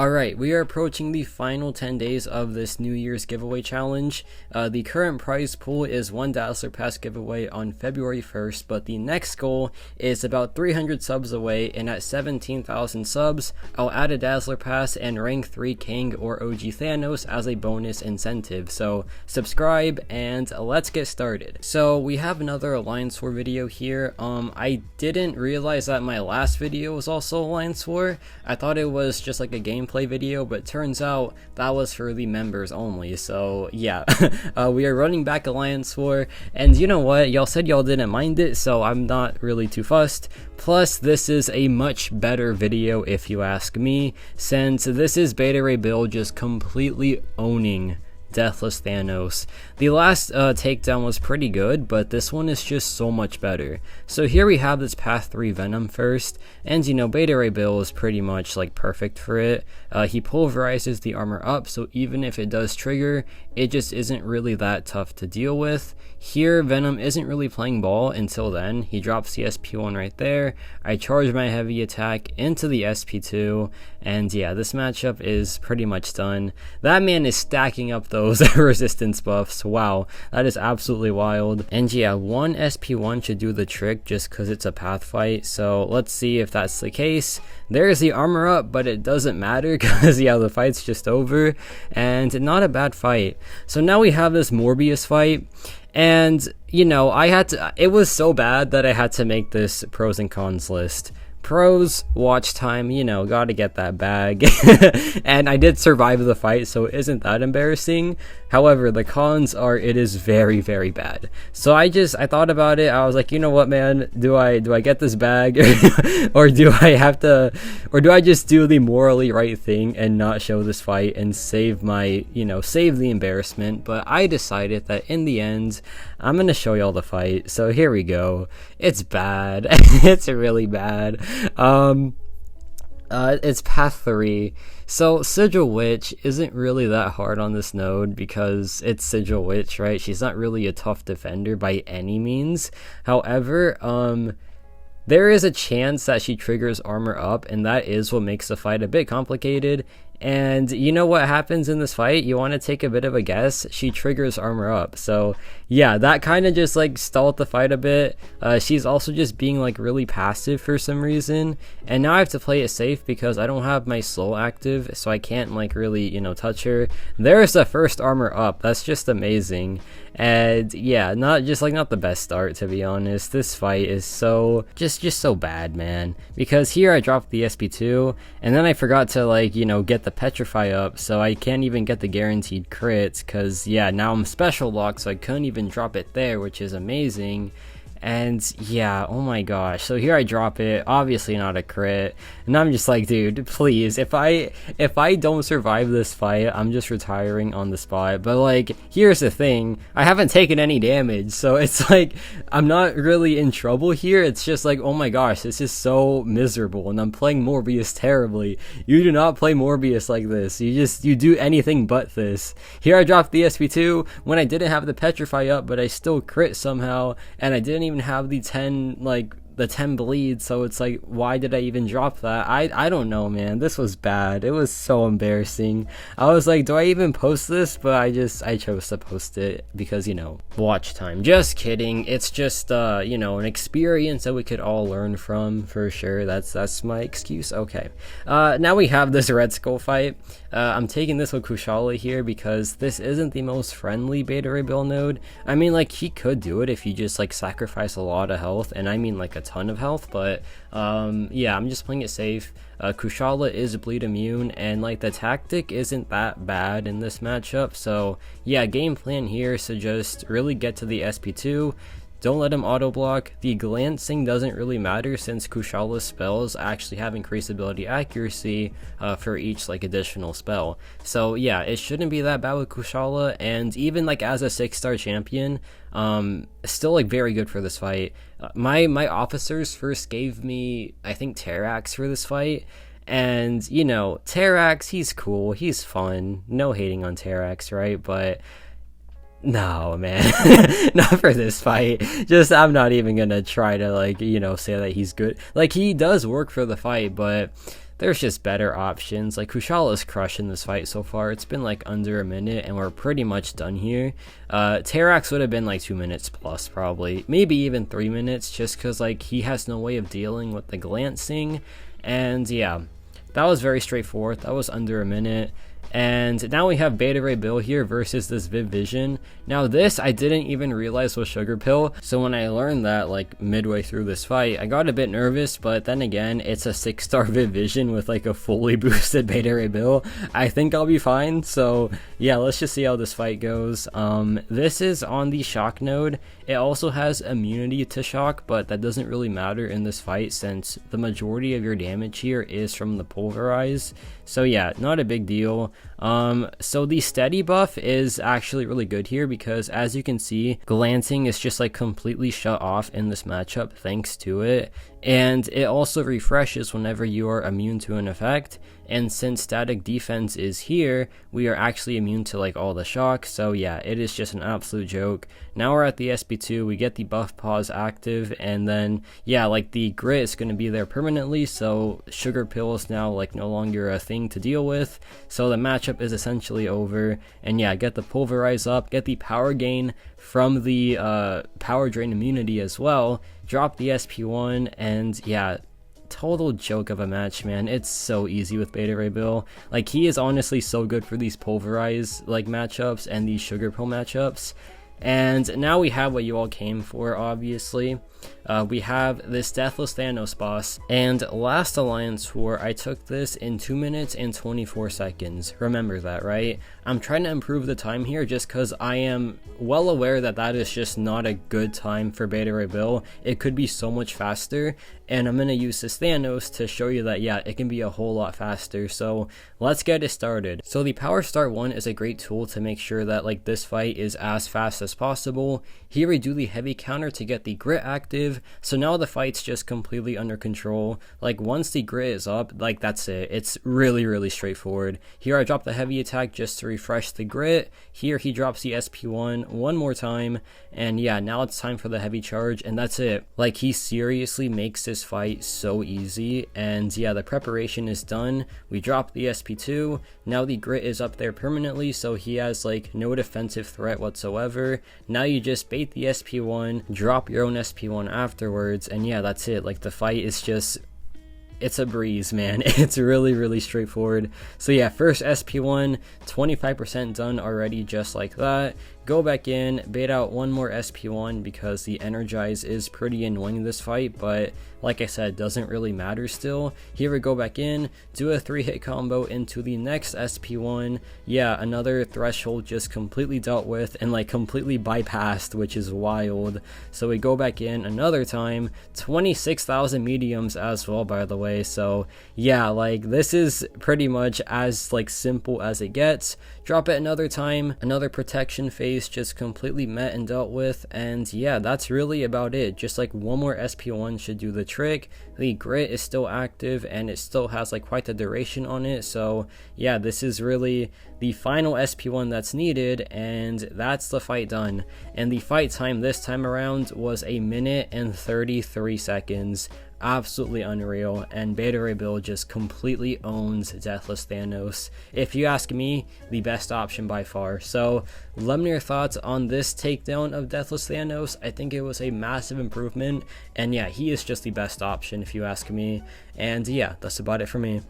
Alright, we are approaching the final 10 days of this New Year's giveaway challenge. The current prize pool is one Dazzler Pass giveaway on February 1st, but the next goal is about 300 subs away, and at 17,000 subs, I'll add a Dazzler Pass and rank 3 King or OG Thanos as a bonus incentive. So subscribe and let's get started. So we have another Alliance War video here. I didn't realize that my last video was also Alliance War. I thought it was just like a gameplay video, but turns out that was for the members only. So yeah, we are running back Alliance War, and you know what, y'all said y'all didn't mind it, so I'm not really too fussed. Plus, this is a much better video if you ask me, since this is Beta Ray Bill just completely owning Deathless Thanos. The last takedown was pretty good, but this one is just so much better. So here we have this Path 3 Venom first, and you know, Beta Ray Bill is pretty much like perfect for it. He pulverizes the armor up, so even if it does trigger, it just isn't really that tough to deal with. Here, Venom isn't really playing ball until then. He drops the SP1 right there. I charge my heavy attack into the SP2, and yeah, this matchup is pretty much done. That man is stacking up those resistance buffs. Wow, that is absolutely wild. And yeah, one SP1 should do the trick just because it's a path fight, so let's see if that's the case. There's the armor up, but it doesn't matter because yeah, the fight's just over, and not a bad fight. So now we have this Morbius fight, and you know, it was so bad that I had to make this pros and cons list. Pros, watch time, you know, gotta get that bag. And I did survive the fight, so it isn't that embarrassing. However, the cons are it is very, very bad. So I thought about it. I was like, you know what, man, do I get this bag or do I just do the morally right thing and not show this fight and save the embarrassment? But I decided that in the end, I'm gonna show y'all the fight. So here we go. It's bad. It's really bad. It's Path 3. So Sigil Witch isn't really that hard on this node because it's Sigil Witch, right? She's not really a tough defender by any means. However, there is a chance that she triggers armor up, and that is what makes the fight a bit complicated. And you know what happens in this fight? You want to take a bit of a guess? She triggers armor up. So yeah, that kind of just like stalled the fight a bit. She's also just being like really passive for some reason. And now I have to play it safe because I don't have my slow active, so I can't like really, you know, touch her. There's the first armor up. That's just amazing. And yeah, not the best start, to be honest. This fight is just so bad, man. Because here I dropped the SP2, and then I forgot to like, you know, get the petrify up, so I can't even get the guaranteed crits, because yeah, now I'm special locked, so I couldn't even drop it there, which is amazing. And yeah, oh my gosh, so here I drop it, obviously not a crit, and I'm just like, dude, please, if I don't survive this fight, I'm just retiring on the spot. But like, here's the thing, I haven't taken any damage, so it's like, I'm not really in trouble here. It's just like, oh my gosh, this is so miserable, and I'm playing Morbius terribly. You do not play Morbius like this. You do anything but this. Here I dropped the SP2 when I didn't have the petrify up, but I still crit somehow, and I didn't even have the 10 bleed, so it's like, why did I even drop that? I don't know, man. This was bad. It was so embarrassing. I was like, do I even post this? But I chose to post it because, you know, watch time. Just kidding. It's just you know, an experience that we could all learn from, for sure. That's my excuse. Okay. Now we have this Red Skull fight. I'm taking this with Kushala here because this isn't the most friendly Beta Ray Bill node. I mean, like, he could do it if you just like sacrifice a lot of health, and I mean like a ton of health, but yeah, I'm just playing it safe. Kushala is bleed immune, and like the tactic isn't that bad in this matchup, so yeah, game plan here is to just really get to the SP2. Don't let him auto block. The glancing doesn't really matter since Kushala's spells actually have increased ability accuracy for each like additional spell. So yeah, it shouldn't be that bad with Kushala, and even like as a 6-star champion, still like very good for this fight. My officers first gave me, I think, Terrax for this fight. And you know, Terrax, he's cool, he's fun, no hating on Terrax, right? But no, man, not for this fight. Just, I'm not even gonna try to, like, you know, say that he's good. Like, he does work for the fight, but there's just better options. Like Kushala is crushing this fight so far. It's been like under a minute and we're pretty much done here. Terax would have been like 2 minutes plus probably, maybe even 3 minutes, just because like he has no way of dealing with the glancing. And yeah, that was very straightforward. That was under a minute. And now we have Beta Ray Bill here versus this Viv Vision. Now this I didn't even realize was Sugar Pill, so when I learned that like midway through this fight, I got a bit nervous, but then again, it's a 6-star Viv Vision with like a fully boosted Beta Ray Bill. I think I'll be fine, so yeah, let's just see how this fight goes. This is on the shock node. It also has immunity to shock, but that doesn't really matter in this fight since the majority of your damage here is from the pulverize. So yeah, not a big deal. So the steady buff is actually really good here because as you can see, glancing is just like completely shut off in this matchup thanks to it. And it also refreshes whenever you are immune to an effect. And since static defense is here, we are actually immune to like all the shock. So yeah, it is just an absolute joke. Now we're at the SP2, we get the buff pause active, and then yeah, like the grit is going to be there permanently, so Sugar Pill is now like no longer a thing to deal with. So the matchup is essentially over. And yeah, get the pulverize up, get the power gain from the power drain immunity as well, drop the SP1, and yeah, total joke of a match, man. It's so easy with Beta Ray Bill. Like, he is honestly so good for these pulverize like matchups and these Sugar Pill matchups. And now we have what you all came for, obviously. We have this Deathless Thanos boss, and last Alliance Tour I took this in 2 minutes and 24 seconds. Remember that, right? I'm trying to improve the time here just because I am well aware that that is just not a good time for Beta Ray Bill. It could be so much faster, and I'm going to use this Thanos to show you that yeah, it can be a whole lot faster. So let's get it started. So the Power Start 1 is a great tool to make sure that like this fight is as fast as possible. Here we do the heavy counter to get the grit active, so now the fight's just completely under control. Like once the grit is up, like that's it. It's really straightforward. Here I drop the heavy attack just to refresh the grit. Here he drops the SP1 one more time, and yeah, now it's time for the heavy charge, and that's it. Like he seriously makes this fight so easy. And yeah, the preparation is done. We drop the SP2. Now the grit is up there permanently, so he has like no defensive threat whatsoever. Now you just bait the SP1, drop your own SP1 afterwards, and yeah, that's it. Like the fight is just, it's a breeze, man. It's really straightforward. So yeah, first SP1, 25% done already, just like that. Go back in, bait out one more SP1 because the energize is pretty annoying this fight, but like I said, doesn't really matter still. Here we go back in, do a 3-hit combo into the next SP1. Yeah, another threshold just completely dealt with and like completely bypassed, which is wild. So we go back in another time, 26,000 mediums as well, by the way. So yeah, like this is pretty much as like simple as it gets. Drop it another time, another protection phase just completely met and dealt with, and yeah, that's really about it. Just like one more SP1 should do the trick. The grit is still active and it still has like quite the duration on it, so yeah, this is really the final SP1 that's needed, and that's the fight done. And the fight time this time around was 1 minute and 33 seconds. Absolutely unreal, and Beta Ray Bill just completely owns Deathless Thanos. If you ask me, the best option by far. So let me know your thoughts on this takedown of Deathless Thanos. I think it was a massive improvement, and yeah, he is just the best option if you ask me. And yeah, that's about it for me.